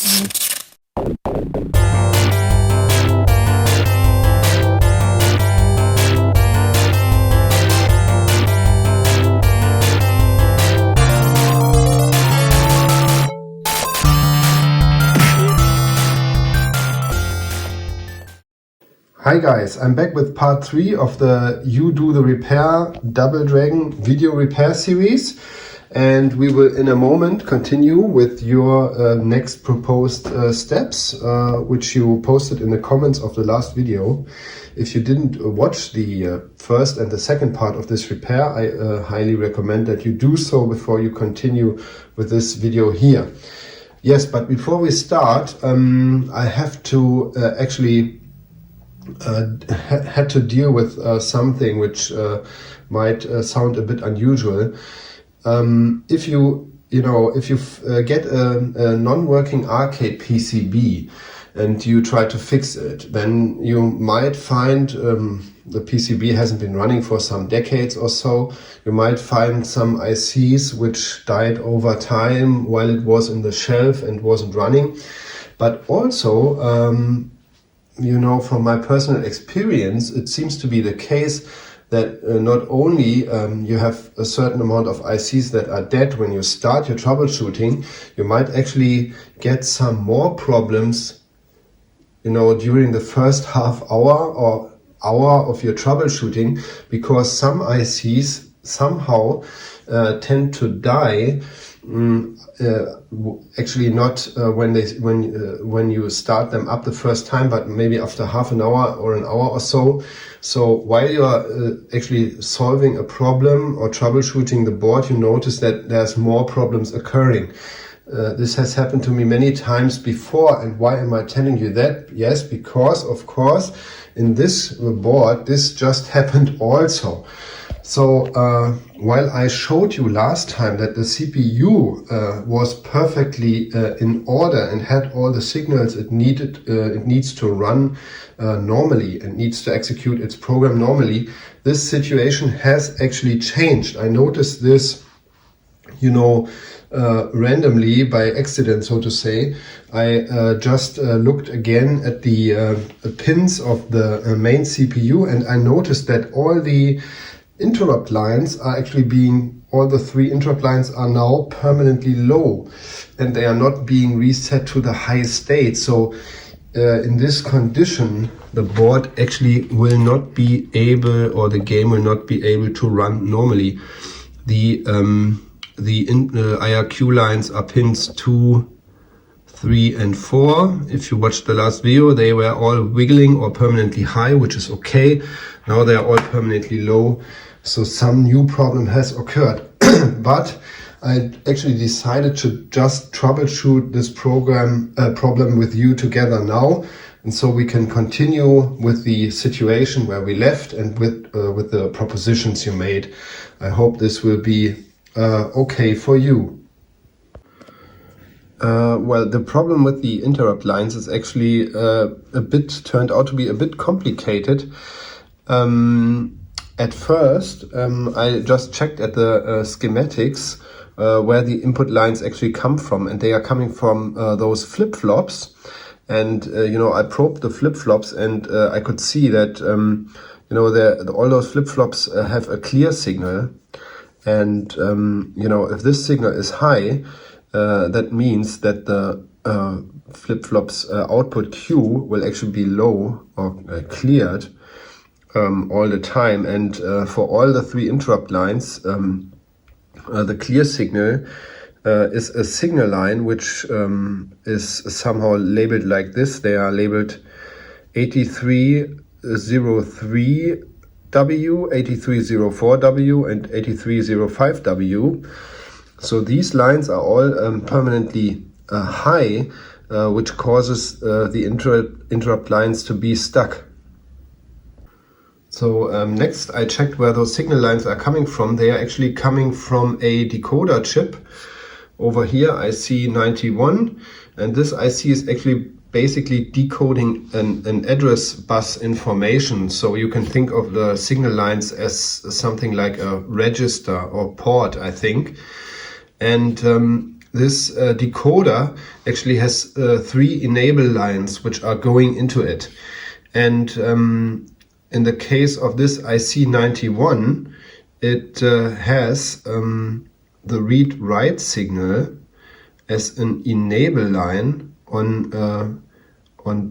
Hi guys, I'm back with part 3 of the You Do the Repair Double Dragon video repair series, and we will in a moment continue with your next proposed steps, which you posted in the comments of the last video. If you didn't watch the first and the second part of this repair, I highly recommend that you do so before you continue with this video here. Yes, but before we start, I have to had to deal with something which might sound a bit unusual. If you get a non-working arcade PCB and you try to fix it, then you might find the PCB hasn't been running for some decades or so. You might find some ICs which died over time while it was in the shelf and wasn't running. But also, from my personal experience, it seems to be the case that not only you have a certain amount of ICs that are dead when you start your troubleshooting, you might actually get some more problems, during the first half hour or hour of your troubleshooting, because some ICs somehow tend to die. Actually not when you start them up the first time, but maybe after half an hour or an hour or so. So while you are actually solving a problem or troubleshooting the board, you notice that there's more problems occurring. This has happened to me many times before. And why am I telling you that? Yes, because of course in this board this just happened also. So while I showed you last time that the CPU was perfectly in order and had all the signals it needs to run normally and needs to execute its program normally, this situation has actually changed. I noticed this, randomly by accident, so to say. I just looked again at the pins of the main CPU, and I noticed that all the interrupt lines are actually all the 3 interrupt lines are now permanently low, and they are not being reset to the high state. So in this condition, the board actually will not be able, or the game will not be able to run normally. The IRQ lines are pins 2, 3 and 4. If you watched the last video, they were all wiggling or permanently high, which is okay. Now they are all permanently low. So some new problem has occurred. But I actually decided to just troubleshoot this problem with you together now. And so we can continue with the situation where we left and with the propositions you made. I hope this will be okay for you. Well, the problem with the interrupt lines is actually turned out to be a bit complicated. At first, I just checked at the schematics where the input lines actually come from, and they are coming from those flip-flops. And I probed the flip-flops, and I could see that all those flip-flops have a clear signal. And if this signal is high, that means that the flip-flops output Q will actually be low or cleared all the time. And for all the 3 interrupt lines, the clear signal is a signal line which is somehow labeled like this. They are labeled 8303W, 8304W and 8305W. So these lines are all permanently high, which causes the interrupt lines to be stuck. So next I checked where those signal lines are coming from. They are actually coming from a decoder chip. Over here I see 91, and this IC is actually basically decoding an address bus information. So you can think of the signal lines as something like a register or port, I think. And this decoder actually has 3 enable lines which are going into it. And in the case of this IC91, it has the read-write signal as an enable line on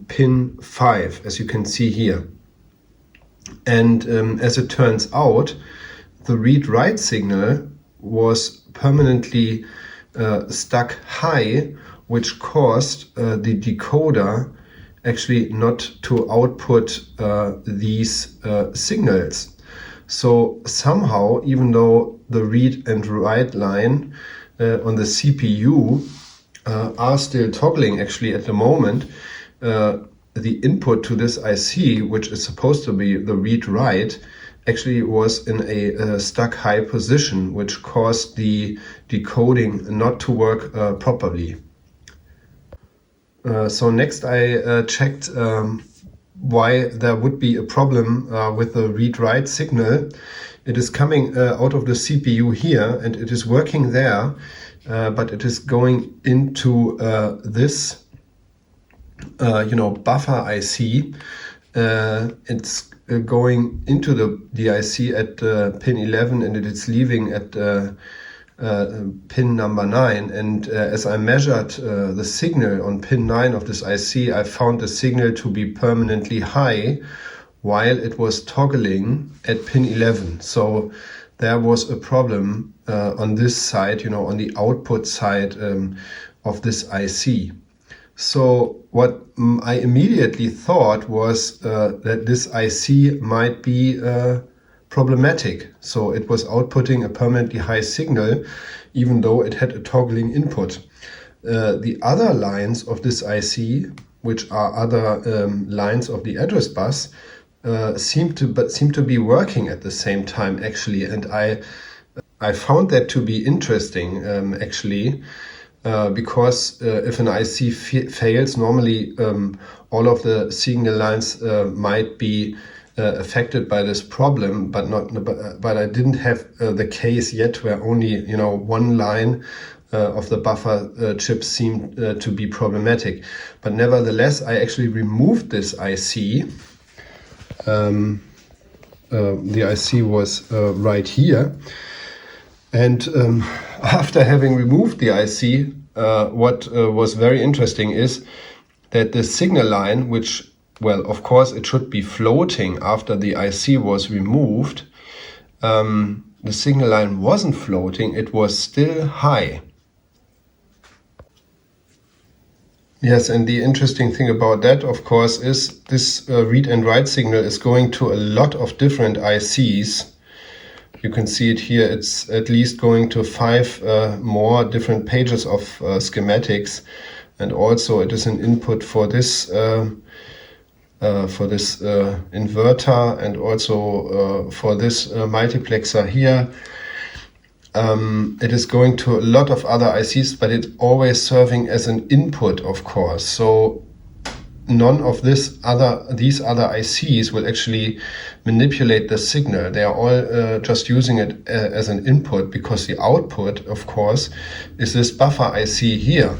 pin 5, as you can see here. And as it turns out, the read-write signal was permanently stuck high, which caused the decoder actually not to output these signals. So somehow, even though the read and write line on the CPU are still toggling actually at the moment, the input to this IC, which is supposed to be the read-write, actually was in a stuck high position, which caused the decoding not to work properly. So next I checked why there would be a problem with the read-write signal. It is coming out of the CPU here, and it is working there, but it is going into this buffer IC. It's going into the IC at pin 11, and it is leaving at pin number 9. And as I measured the signal on pin 9 of this IC, I found the signal to be permanently high while it was toggling at pin 11. So there was a problem on this side, on the output side of this IC. So what I immediately thought was that this IC might be problematic. So it was outputting a permanently high signal, even though it had a toggling input. The other lines of this IC, which are other lines of the address bus, seem to be working at the same time actually, and I found that to be interesting actually. Because if an IC fails, normally all of the signal lines might be affected by this problem, but I didn't have the case yet where only one line of the buffer chip seemed to be problematic. But nevertheless, I actually removed this IC. The IC was right here. And after having removed the IC, what was very interesting is that the signal line, which, well, of course it should be floating after the IC was removed, the signal line wasn't floating, it was still high. Yes, and the interesting thing about that, of course, is this read and write signal is going to a lot of different ICs. You can see it here, it's at least going to 5 more different pages of schematics, and also it is an input for this inverter, and also for this multiplexer here. It is going to a lot of other ICs, but it's always serving as an input, of course. So none of these other ICs will actually manipulate the signal. They are all just using it as an input, because the output, of course, is this buffer IC here.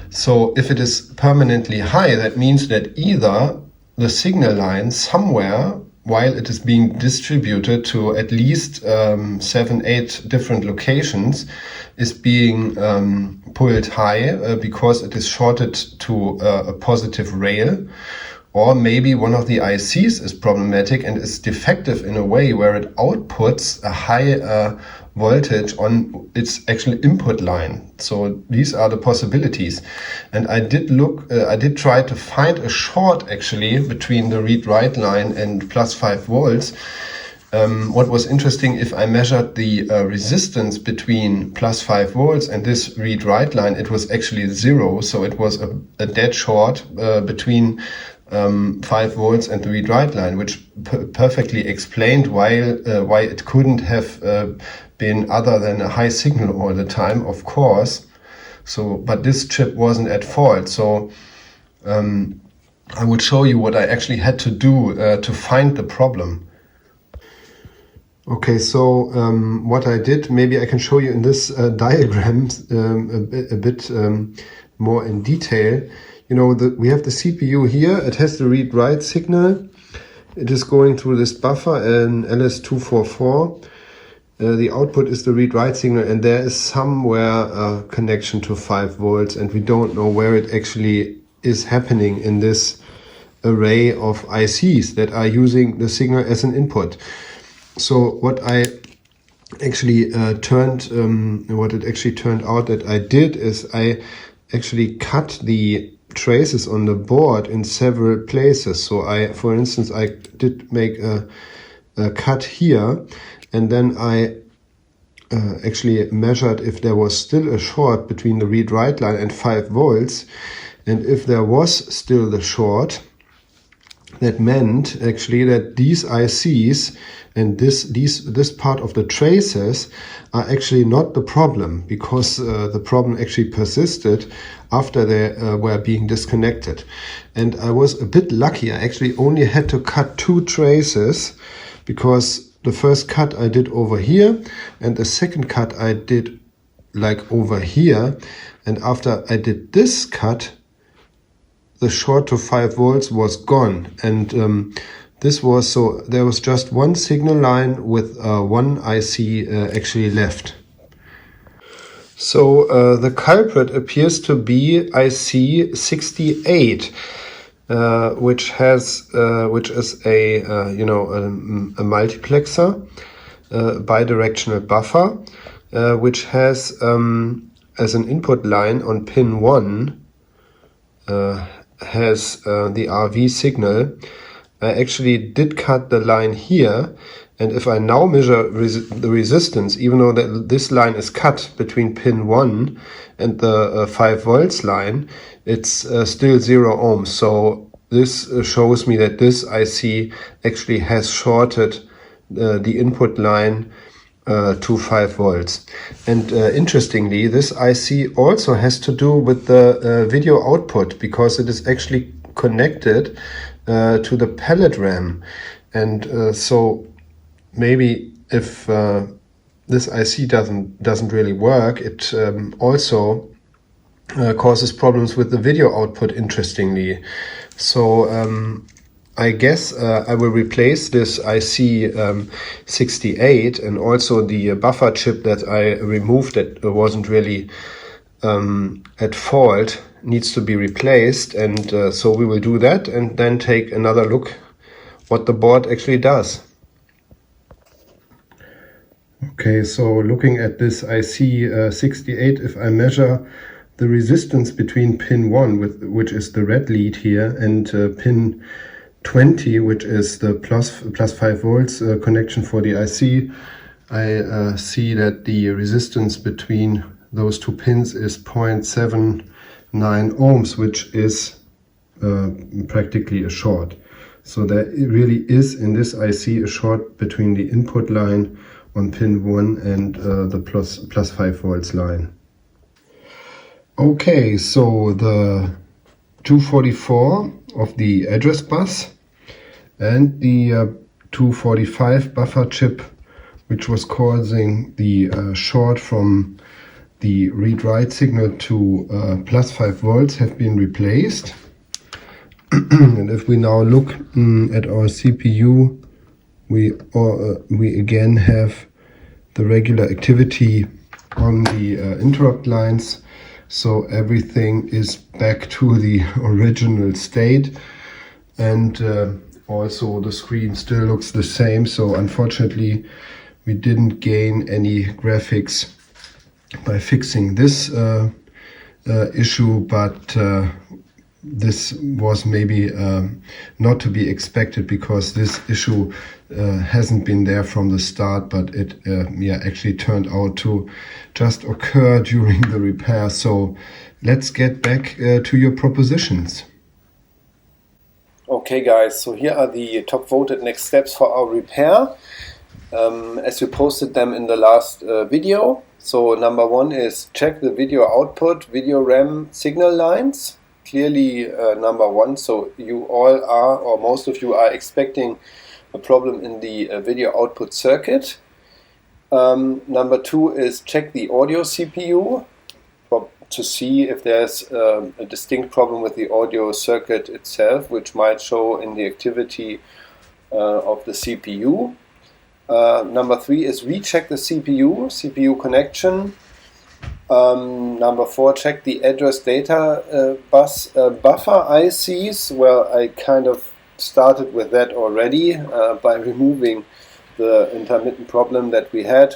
So if it is permanently high, that means that either the signal line somewhere, while it is being distributed to at least 7-8 different locations, is being pulled high because it is shorted to a positive rail, or maybe one of the ICs is problematic and is defective in a way where it outputs a high voltage on its actual input line. So these are the possibilities. And I did try to find a short actually between the read-write line and plus 5 volts. What was interesting, if I measured the resistance between plus 5 volts and this read-write line, it was actually 0. So it was a dead short between 5 volts and the read-write line, which perfectly explained why it couldn't have been other than a high signal all the time, of course. So, but this chip wasn't at fault. So I would show you what I actually had to do to find the problem. Okay, so what I did, maybe I can show you in this diagram a bit more in detail. You know, we have the CPU here. It has the read-write signal. It is going through this buffer in LS244. The output is the read-write signal, and there is somewhere a connection to 5 volts, and we don't know where it actually is happening in this array of ICs that are using the signal as an input. So what I actually what it actually turned out that I did is I actually cut the traces on the board in several places. So for instance, I did make a cut here, and then I actually measured if there was still a short between the read-write line and 5 volts. And if there was still the short, that meant actually that these ICs and this part of the traces are actually not the problem, because the problem actually persisted after they were being disconnected. And I was a bit lucky. I actually only had to cut 2 traces, because the first cut I did over here and the second cut I did like over here. And after I did this cut, the short to 5 volts was gone, and this was so there was just one signal line with one IC actually left. So the culprit appears to be IC 68, which is a a multiplexer, bidirectional buffer, which has as an input line on pin 1 has the RV signal. I actually did cut the line here, and if I now measure the resistance, even though this line is cut between pin 1 and the 5 volts line, it's still 0 ohms. So this shows me that this IC actually has shorted the input line to 5 volts. And interestingly, this IC also has to do with the video output, because it is actually connected to the pallet RAM. And so maybe if this IC doesn't really work, it also causes problems with the video output, interestingly. So I guess I will replace this IC 68, and also the buffer chip that I removed that wasn't really at fault needs to be replaced, and so we will do that and then take another look what the board actually does. Okay, so looking at this IC 68, if I measure the resistance between pin 1, which is the red lead here, and pin 20, which is the plus 5 volts connection for the IC, I see that the resistance between those two pins is 0.79 ohms, which is practically a short. So there really is in this IC a short between the input line on pin 1 and the plus 5 volts line. Okay, so the 244 of the address bus and the 245 buffer chip, which was causing the short from the read-write signal to plus 5 volts, have been replaced. And if we now look at our CPU, we again have the regular activity on the interrupt lines. So everything is back to the original state, and also the screen still looks the same. So unfortunately we didn't gain any graphics by fixing this issue, but this was maybe not to be expected, because this issue hasn't been there from the start, but it actually turned out to just occur during the repair. So let's get back to your propositions. Okay guys, so here are the top voted next steps for our repair, as we posted them in the last video. So number 1 is check the video output, video RAM signal lines. Clearly number 1, so you all are, or most of you are expecting a problem in the video output circuit. Number 2 is check the audio CPU to see if there's a distinct problem with the audio circuit itself, which might show in the activity of the CPU. Number 3 is recheck the CPU connection. Number 4, check the address data bus buffer ICs. Well, I kind of started with that already by removing the intermittent problem that we had.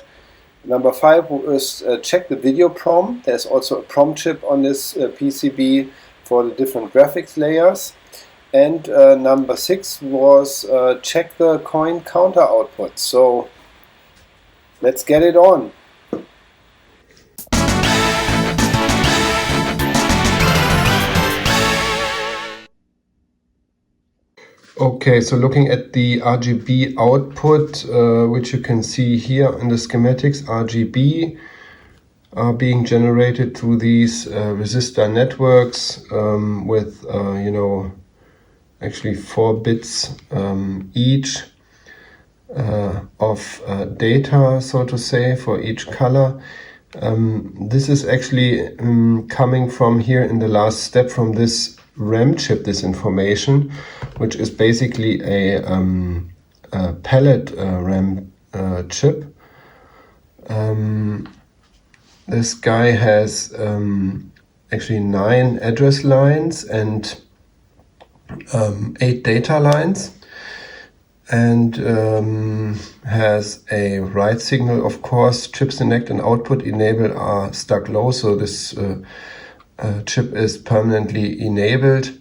Number 5 is check the video PROM. There's also a PROM chip on this PCB for the different graphics layers. And number 6 was check the coin counter output. So let's get it on. Okay, so looking at the RGB output, which you can see here in the schematics, RGB are being generated through these resistor networks with, actually 4 bits each of data, so to say, for each color. This is actually coming from here in the last step from this RAM chip, this information, which is basically a palette RAM chip. This guy has actually 9 address lines and 8 data lines, and has a write signal, of course. Chip select and output enable are stuck low, so this chip is permanently enabled.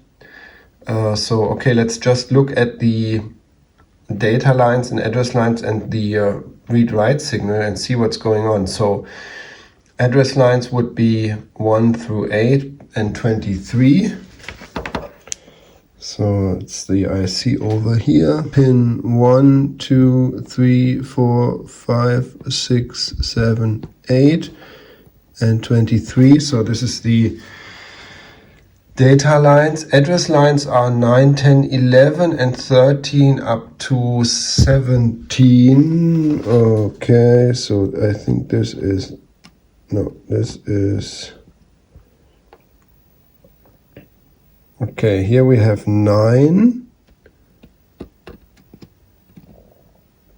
So okay, let's just look at the data lines and address lines and the read-write signal and see what's going on. So address lines would be 1 through 8 and 23. So it's the IC over here. Pin 1, 2, 3, 4, 5, 6, 7, 8 and 23. So this is the data lines. Address lines are 9, 10, 11 and 13 up to 17. Okay, so I think this is, no, this is, okay, here we have 9,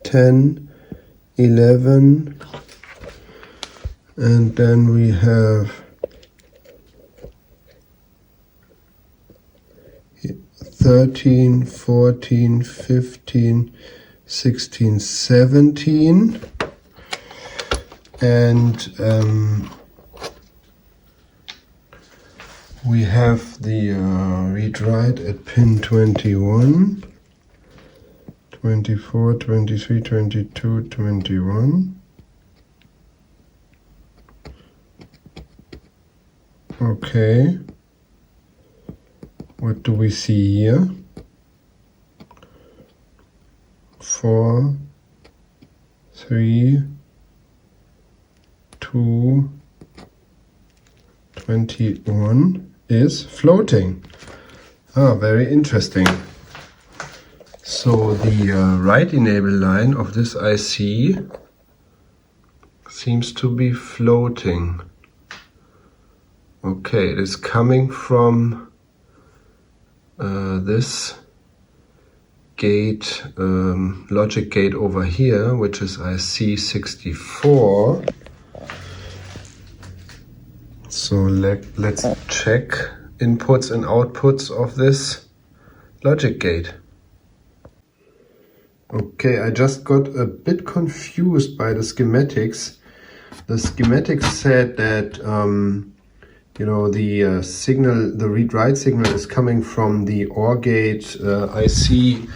10, 11, and then we have 13, 14, 15, 16, 17, and we have the read-write at pin 21, 24, 23, 22, 21. Okay. What do we see here? 4, 3, 2, 21 is floating. Very interesting. So the write enable line of this IC seems to be floating. Okay, it is coming from this gate, logic gate over here, which is IC 64. So let's check inputs and outputs of this logic gate. Okay, I just got a bit confused by the schematics. The schematics said that the signal, the read-write signal is coming from the OR gate IC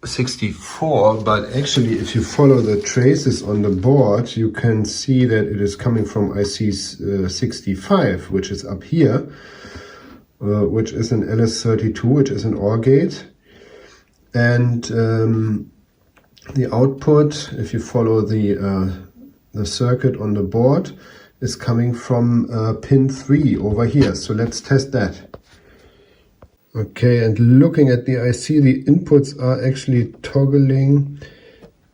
64, but actually if you follow the traces on the board, you can see that it is coming from IC 65, which is up here, which is an LS32, which is an OR gate. And the output, if you follow the circuit on the board, is coming from pin 3 over here. So let's test that. Okay, and looking at the IC, the inputs are actually toggling,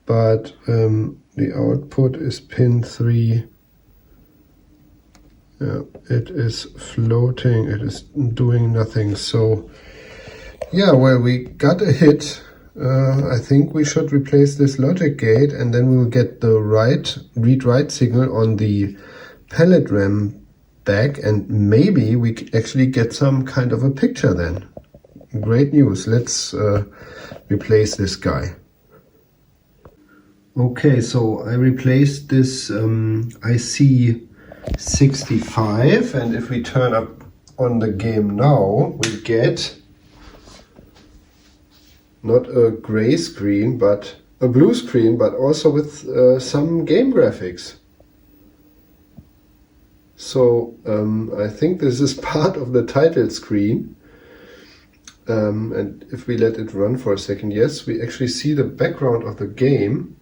but the output is pin 3. Yeah, it is floating, it is doing nothing. So yeah, well, we got a hit. I think we should replace this logic gate, and then we will get the read-write signal on the palette RAM back, and maybe we actually get some kind of a picture then. Great news. Let's replace this guy. Okay, so I replaced this IC 65, and if we turn up on the game now, we get not a gray screen, but a blue screen, but also with some game graphics. So I think this is part of the title screen. And if we let it run for a second, yes, we actually see the background of the game,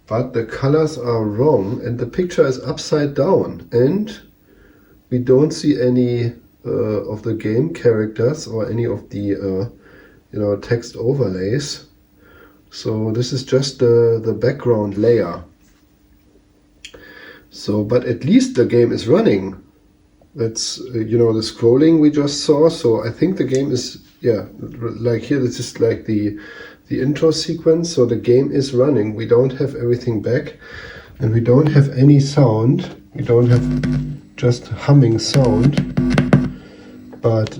but the colors are wrong and the picture is upside down, and we don't see any of the game characters or any of the text overlays. So this is just the background layer. So, but at least the game is running. That's the scrolling we just saw. So I think the game is, yeah, like here, this is like the intro sequence. So the game is running. We don't have everything back, and we don't have any sound. We don't have just humming sound. But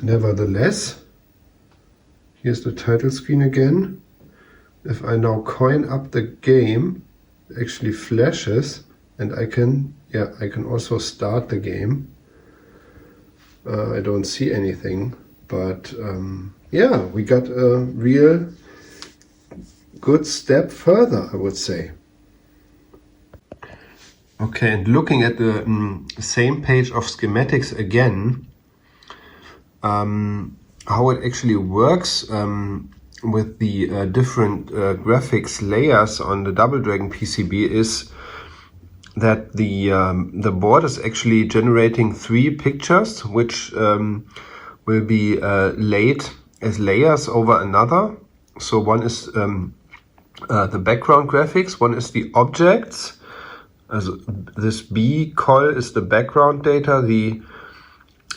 nevertheless, here's the title screen again. If I now coin up the game, it actually flashes, and I can also start the game. I don't see anything, but yeah, we got a real good step further, I would say. Okay, and looking at the same page of schematics again, how it actually works with the different graphics layers on the Double Dragon PCB is that the board is actually generating 3 pictures, which will be laid as layers over another. So one is the background graphics, one is the objects. This B col is the background data, the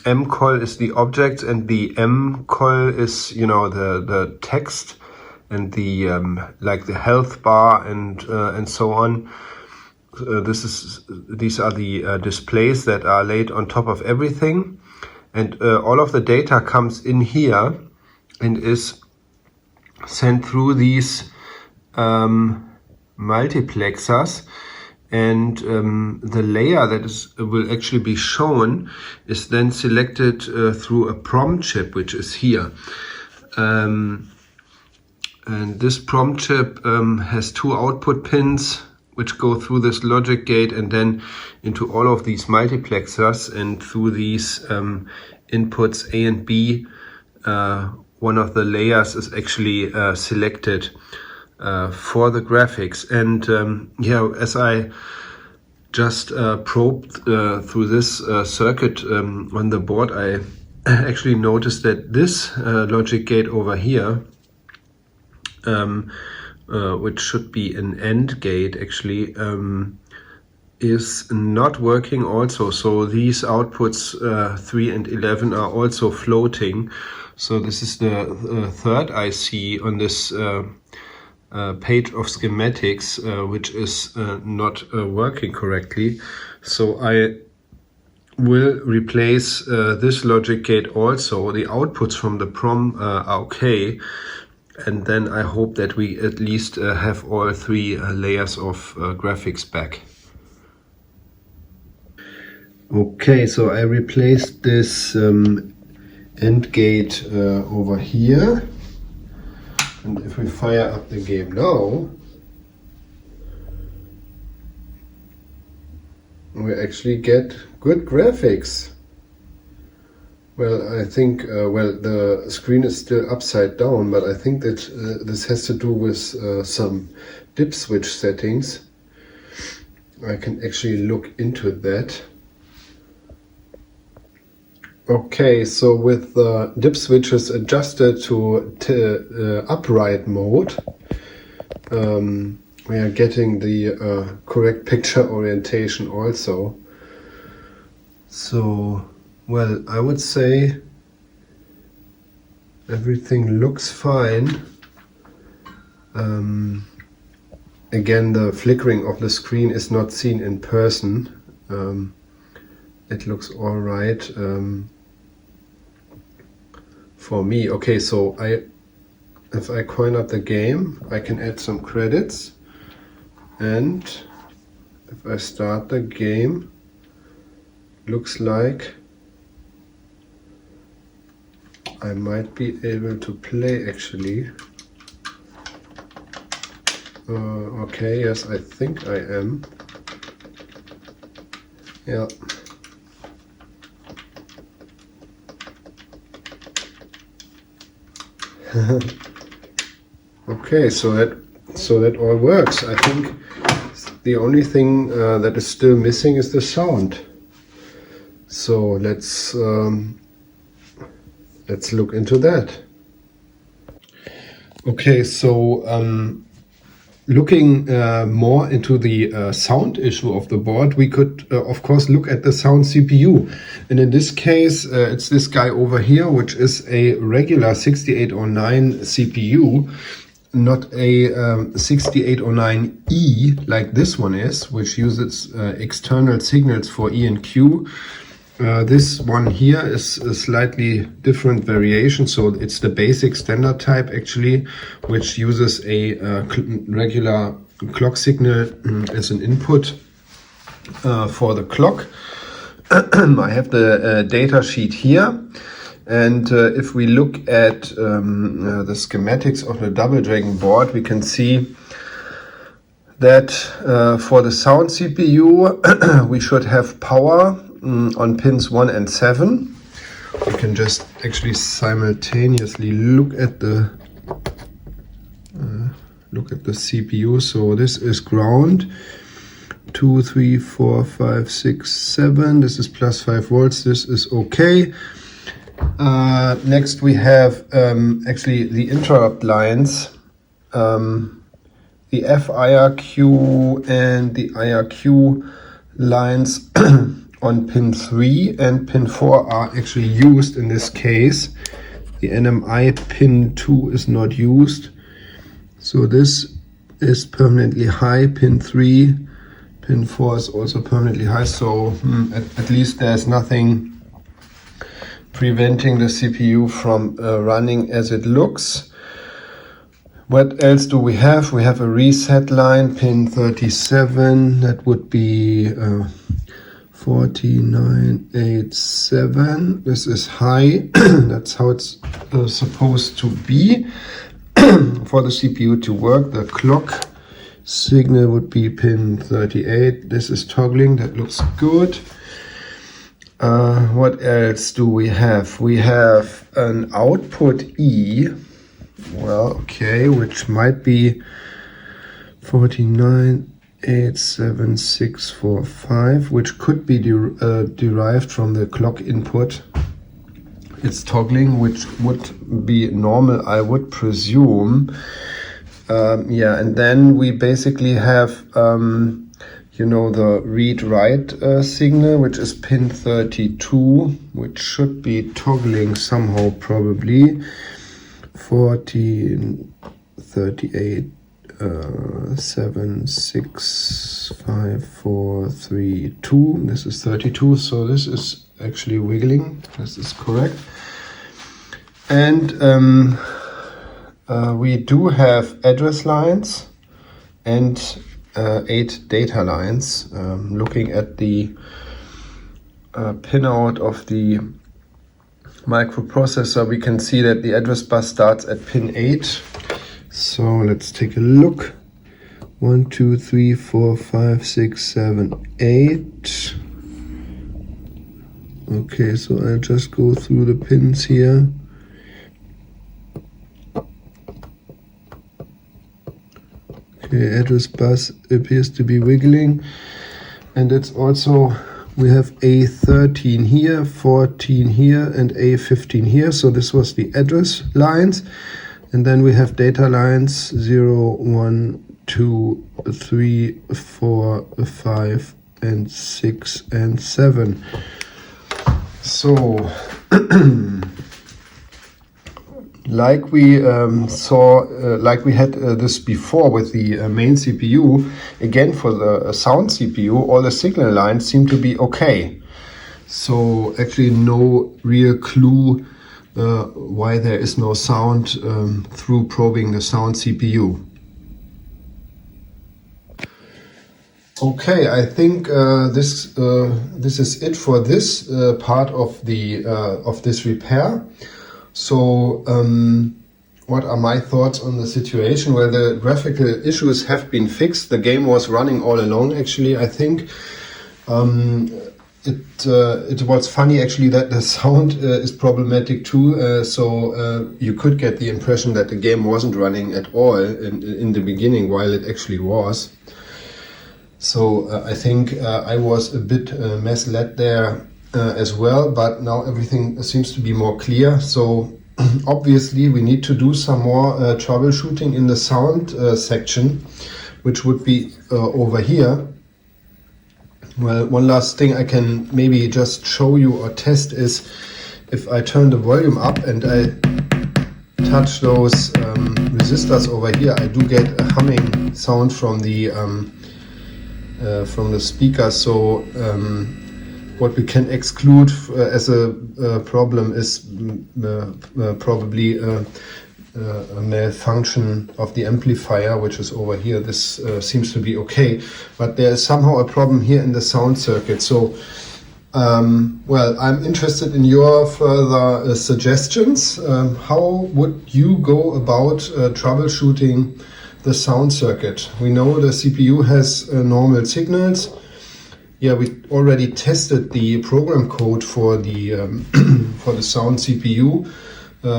M col is the objects, and the M col is the text and the like the health bar and so on. These are the displays that are laid on top of everything, and all of the data comes in here and is sent through these multiplexers, and the layer that will actually be shown is then selected through a PROM chip, which is here. And this PROM chip has 2 output pins which go through this logic gate and then into all of these multiplexers, and through these inputs A and B, one of the layers is actually selected for the graphics. And as I just probed through this circuit on the board, I actually noticed that this logic gate over here, which should be an AND gate actually, is not working also. So these outputs 3 and 11 are also floating. So this is the third IC on this page of schematics, which is not working correctly. So I will replace this logic gate also. The outputs from the PROM are okay, and then I hope that we at least have all 3 layers of graphics back. Okay, so I replaced this AND gate over here, and if we fire up the game now, we actually get good graphics. Well, I think, the screen is still upside down, but I think that this has to do with some dip switch settings. I can actually look into that. Okay, so with the dip switches adjusted to upright mode, we are getting the correct picture orientation also. So, well, I would say everything looks fine. Again, the flickering of the screen is not seen in person. It looks all right for me. Okay, so if I coin up the game, I can add some credits, and if I start the game, looks like I might be able to play actually. Okay, yes, I think I am. Yeah. Okay, so that all works. I think the only thing that is still missing is the sound. So let's look into that. Okay, so looking more into the sound issue of the board, we could of course look at the sound CPU, and in this case it's this guy over here, which is a regular 6809 CPU, not a 6809E like this one is, which uses external signals for E and Q. This one here is a slightly different variation, so it's the basic standard type actually, which uses a regular clock signal as an input for the clock. I have the data sheet here, and if we look at the schematics of the Double Dragon board, we can see that for the sound CPU we should have power on pins 1 and 7. We can just actually simultaneously look at the CPU. So this is ground, 2, 3, 4, 5, 6, 7. This is plus 5 volts. This is okay. Next we have actually the interrupt lines, the FIRQ and the IRQ lines on pin 3 and pin 4 are actually used in this case. The NMI pin 2 is not used. So this is permanently high, pin 3. Pin 4 is also permanently high. So at least there's nothing preventing the CPU from running as it looks. What else do we have? We have a reset line, pin 37. That would be 4987. This is high. That's how it's supposed to be for the CPU to work. The clock signal would be pin 38. This is toggling. That looks good. What else do we have? We have an output E. Well, okay, which might be 4987645, which could be derived from the clock input. It's toggling, which would be normal, I would presume. Yeah, and then we basically have you know, the read-write signal, which is pin 32, which should be toggling somehow probably. 38 7 6 5 4 3 2. This is 32, so this is actually wiggling. This is correct. And we do have address lines and 8 data lines. Looking at the pinout of the microprocessor, we can see that the address bus starts at pin 8. So let's take a look. 1 2 3 4 5 6 7 8. Okay, so I'll just go through the pins here. Okay, address bus appears to be wiggling, and it's also We have A13 here, 14 here, and A15 here. So this was the address lines. And then we have data lines 0, 1, 2, 3, 4, 5, and 6, and 7. So, like we saw, like we had this before with the main CPU, again for the sound CPU, all the signal lines seem to be okay. So actually no real clue why there is no sound through probing the sound CPU. Okay, I think this is it for this part of the of this repair. So what are my thoughts on the situation? Well, the graphical issues have been fixed. The game was running all along, actually. I think it was funny actually that the sound is problematic too. So you could get the impression that the game wasn't running at all in the beginning, while it actually was. So I think I was a bit misled there as well, but now everything seems to be more clear. So obviously we need to do some more troubleshooting in the sound section, which would be over here. Well, one last thing I can maybe just show you or test is if I turn the volume up and I touch those resistors over here, I do get a humming sound from the speaker. So what we can exclude as a problem is probably a malfunction of the amplifier, which is over here. This seems to be okay, but there is somehow a problem here in the sound circuit. So well, I'm interested in your further suggestions. How would you go about troubleshooting the sound circuit? We know the CPU has normal signals. Yeah, we already tested the program code for the for the sound CPU,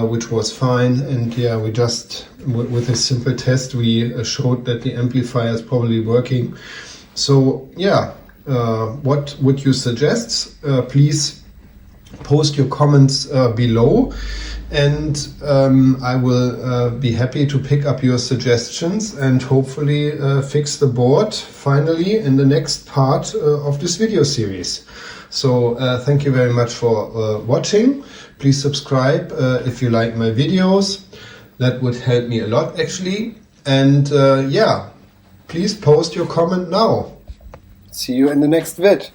which was fine. And yeah, we just with a simple test we showed that the amplifier is probably working. So yeah, what would you suggest? Please post your comments below. And I will be happy to pick up your suggestions and hopefully fix the board finally in the next part of this video series. So thank you very much for watching. Please subscribe if you like my videos. That would help me a lot actually. And yeah, please post your comment now. See you in the next vid.